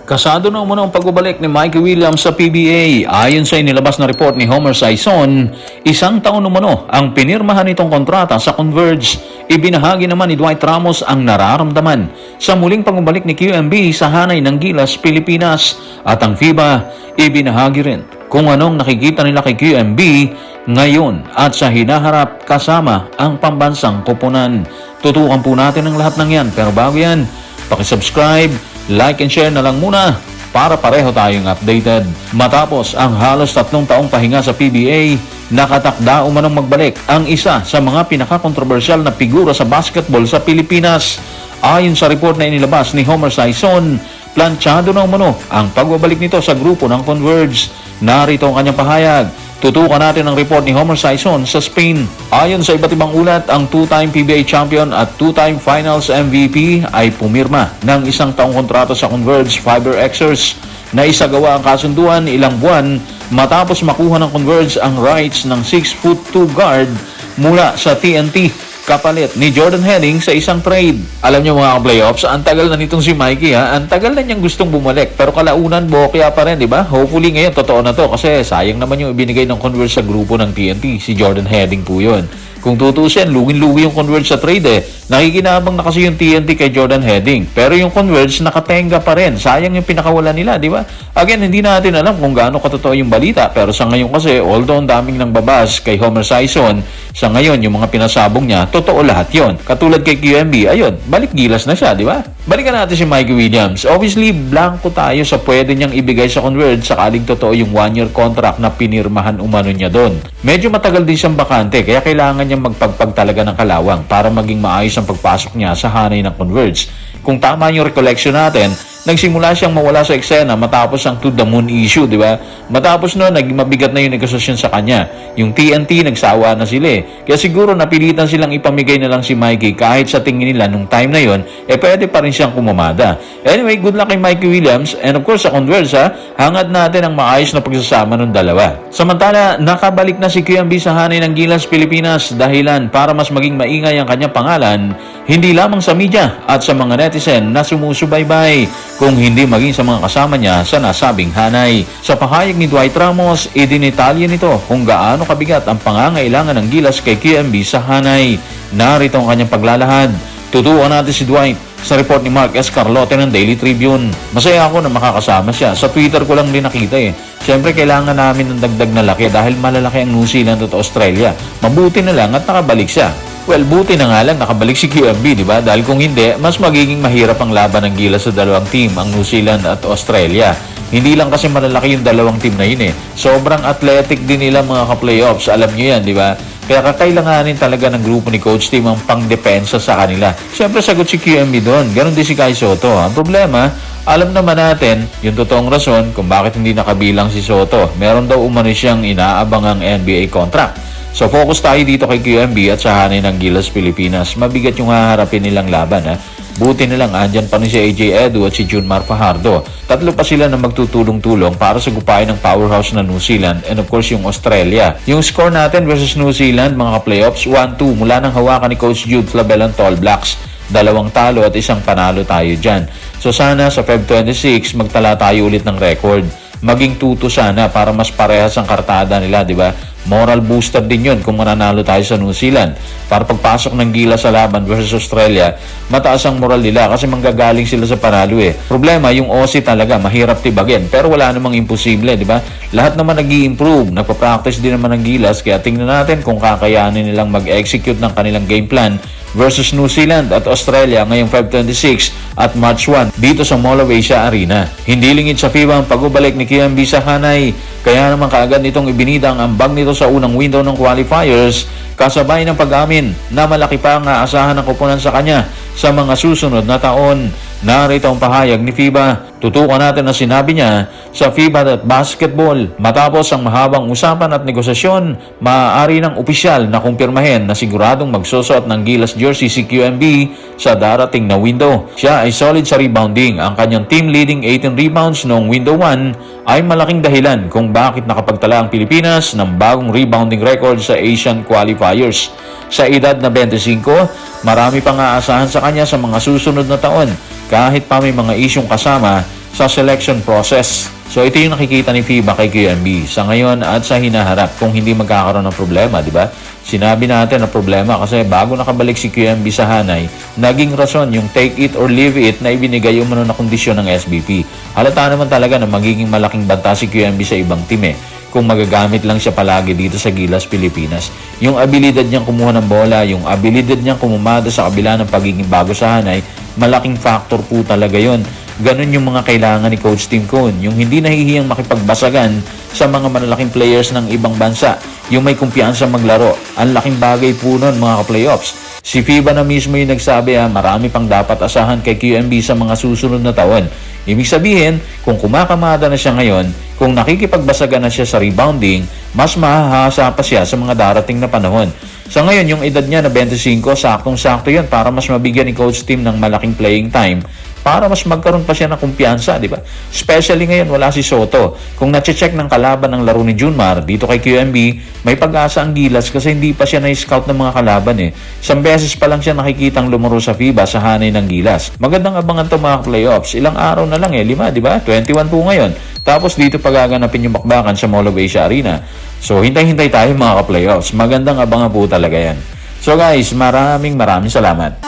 Kasado na umano ang pagbabalik ni Mikey Williams sa PBA. Ayon sa inilabas na report ni Homer Sison, isang taon umano ang pinirmahan nitong kontrata sa Converge. Ibinahagi naman ni Dwight Ramos ang nararamdaman sa muling pagbabalik ni QMB sa hanay ng Gilas, Pilipinas. At ang FIBA, ibinahagi rin kung anong nakikita nila kay QMB ngayon at sa hinaharap kasama ang pambansang koponan. Tutukan po natin ang lahat ng yan, pero bago yan, pakisubscribe, like and share na lang muna para pareho tayong updated. Matapos ang halos 3 taong pahinga sa PBA, nakatakda umanong magbalik ang isa sa mga pinakakontrobersyal na figura sa basketball sa Pilipinas. Ayon sa report na inilabas ni Homer Sison, planchado na umano ang pagbabalik nito sa grupo ng Converge. Narito ang kanyang pahayag. Tutukan natin ang report ni Homer Sison sa Spain. Ayon sa iba't ibang ulat, ang 2-time PBA champion at 2-time finals MVP ay pumirma ng isang taong kontrata sa Converge Fiber Xers na isagawa ang kasunduan ilang buwan matapos makuha ng Converge ang rights ng 6'2" guard mula sa TNT kapalit ni Jordan Heading sa isang trade. Alam niyo mga playoffs, ang tagal na nitong si Mikey ha. Ang tagal na niyang gustong bumalik. Pero kalaunan, bokya pa rin, di ba? Hopefully ngayon, totoo na to. Kasi sayang naman yung ibinigay ng Converge sa grupo ng TNT. Si Jordan Heading po yun. Kung tutusin, lugin-lugi yung Converge sa trade eh. Nakikinabang na kasi yung TNT kay Jordan Heading. Pero yung Converge nakatenga pa rin. Sayang yung pinakawalan nila, di ba? Again, hindi natin alam kung gaano katotoo yung balita. Pero sa ngayon kasi, although ang daming nang babas kay Homer Sison, sa ngayon, yung mga pinasabong niya, totoo lahat yon. Katulad kay QMB, ayun, balik Gilas na siya, di ba? Balikan natin si Mikey Williams. Obviously, blanco tayo sa pwede niyang ibigay sa Converge sakaling totoo yung 1-year contract na pinirmahan umano niya doon. Medyo matagal din siyang bakante, kaya kailangan niyang magpagpag talaga ng kalawang para maging maayos ang pagpasok niya sa hanay ng Converge. Kung tama yung recollection natin, nagsimula siyang mawala sa eksena matapos ang To The Moon issue, di ba? Matapos noon, naging mabigat na yung negosasyon sa kanya. Yung TNT, nagsawa na sila eh. Kaya siguro napilitan silang ipamigay na lang si Mikey kahit sa tingin nila nung time na yon, pwede pa rin siyang kumamada. Anyway, good luck kay Mikey Williams and of course sa Converge hangad natin ang maayos na pagsasama ng dalawa. Samantala, nakabalik na si QMB sa hanay ng Gilas, Pilipinas dahilan para mas maging maingay ang kanyang pangalan, hindi lamang sa media at sa mga netizen na sumusubaybay, kung hindi maging sa mga kasama niya sa nasabing hanay. Sa pahayag ni Dwight Ramos, idinitalya nito kung gaano kabigat ang pangangailangan ng Gilas kay QMB sa hanay. Narito ang kanyang paglalahad. Tutukan natin si Dwight sa report ni Mark S. Carlote ng Daily Tribune. Masaya ako na makakasama siya. Sa Twitter ko lang din nakita eh. Siyempre kailangan namin ng dagdag na laki dahil malalaki ang New Zealand at Australia. Mabuti na lang at nakabalik siya. Well, buti na nga lang nakabalik si QMB, di ba? Dahil kung hindi, mas magiging mahirap ang laban ng Gilas sa dalawang team, ang New Zealand at Australia. Hindi lang kasi malalaki yung dalawang team na yun eh. Sobrang athletic din nila mga ka-playoffs. Alam nyo yan, di ba? Kaya kakailanganin talaga ng grupo ni Coach Tim ang pangdepensa sa kanila. Siyempre sagot si QMB doon. Ganon din si Kai Soto. Ang problema, alam naman natin yung totoong rason kung bakit hindi nakabilang si Soto. Meron daw umano siyang inaabangang NBA contract. So focus tayo dito kay QMB at sa hanay ng Gilas, Pilipinas. Mabigat yung haharapin nilang laban ha. Buti na lang andyan pa ni si AJ Edu at si Junmar Fajardo. Tatlo pa sila na magtutulong-tulong para sa gupain ng powerhouse na New Zealand and of course yung Australia. Yung score natin versus New Zealand mga ka-playoffs 1-2 mula ng hawakan ni Coach Jude Flabel ang Tall Blacks. 2 talo at 1 panalo tayo dyan. So sana sa Feb 26 magtala tayo ulit ng record. Maging 2-2 sana para mas parehas ang kartada nila, di ba? Moral booster din yun kung mananalo tayo sa New Zealand. Para pagpasok ng Gilas sa laban versus Australia, mataas ang moral nila kasi manggagaling sila sa panalo eh. Problema, yung Aussie talaga, mahirap tibagin. Pero wala namang imposible, di ba? Lahat naman nag-i-improve. Nagpa-practice din naman ng Gilas. Kaya tingnan natin kung kakayanin nilang mag-execute ng kanilang game plan versus New Zealand at Australia ngayong Feb 26 at March 1 dito sa Mall of Asia Arena. Hindi lingid sa FIBA ang pagbabalik ni QMB sa hanay. Kaya naman kaagad nitong ibinida ang ambag nito sa unang window ng qualifiers kasabay ng pag-amin na malaki pa ang aasahan ng koponan sa kanya sa mga susunod na taon. Narito ang pahayag ni FIBA. Tutukan natin na sinabi niya sa FIBA at basketball. Matapos ang mahabang usapan at negosasyon, maaari ng opisyal na kumpirmahin na siguradong magsusuot ng Gilas jersey si QMB sa darating na window. Siya ay solid sa rebounding. Ang kanyang team leading 18 rebounds noong window 1 ay malaking dahilan kung bakit nakapagtala ang Pilipinas ng bagong rebounding record sa Asian qualifiers. Sa edad na 25, marami pang aasahan sa kanya sa mga susunod na taon. Kahit pa may mga isyong kasama sa selection process. So ito yung nakikita ni FIBA kay QMB sa ngayon at sa hinaharap kung hindi magkakaroon ng problema, di ba? Sinabi natin na problema kasi bago nakabalik si QMB sa Hanay, naging rason yung take it or leave it na ibinigay yung na kondisyon ng SBP. Halata naman talaga na magiging malaking banta si QMB sa ibang team kung magagamit lang siya palagi dito sa Gilas, Pilipinas. Yung abilidad niyang kumuha ng bola, yung abilidad niyang kumumada sa kabila ng pagiging bago sa Hanay, malaking factor po talaga yon. Ganon yung mga kailangan ni Coach Tim Cone, yung hindi nahihiyang makipagbasagan sa mga malalaking players ng ibang bansa, yung may kumpiyansa maglaro. Ang laking bagay po nun mga ka-playoffs. Si FIBA na mismo yung nagsabi marami pang dapat asahan kay QMB sa mga susunod na taon. Ibig sabihin, kung kumakamada na siya ngayon, kung nakikipagbasagan na siya sa rebounding, mas mahahasa pa siya sa mga darating na panahon. Sa ngayon, yung edad niya na 25, saktong-sakto yun para mas mabigyan ni Coach Tim ng malaking playing time para mas magkaroon pa siya ng kumpiyansa, di ba? Especially ngayon, wala si Soto. Kung na-check ng kalaban ng laro ni Junmar, dito kay QMB, may pag-asa ang Gilas kasi hindi pa siya na-scout ng mga kalaban Isang beses pa lang siya nakikitang lumaro sa FIBA sa Hanay ng Gilas. Magandang abangan to mga playoffs. Ilang araw na lang 5, di ba? 21 po ngayon. Tapos dito pagaganapin yung bakbakan sa Mall of Asia Arena. So, hintay-hintay tayo mga ka-playoffs. Magandang abangan po talaga yan. So guys, maraming salamat.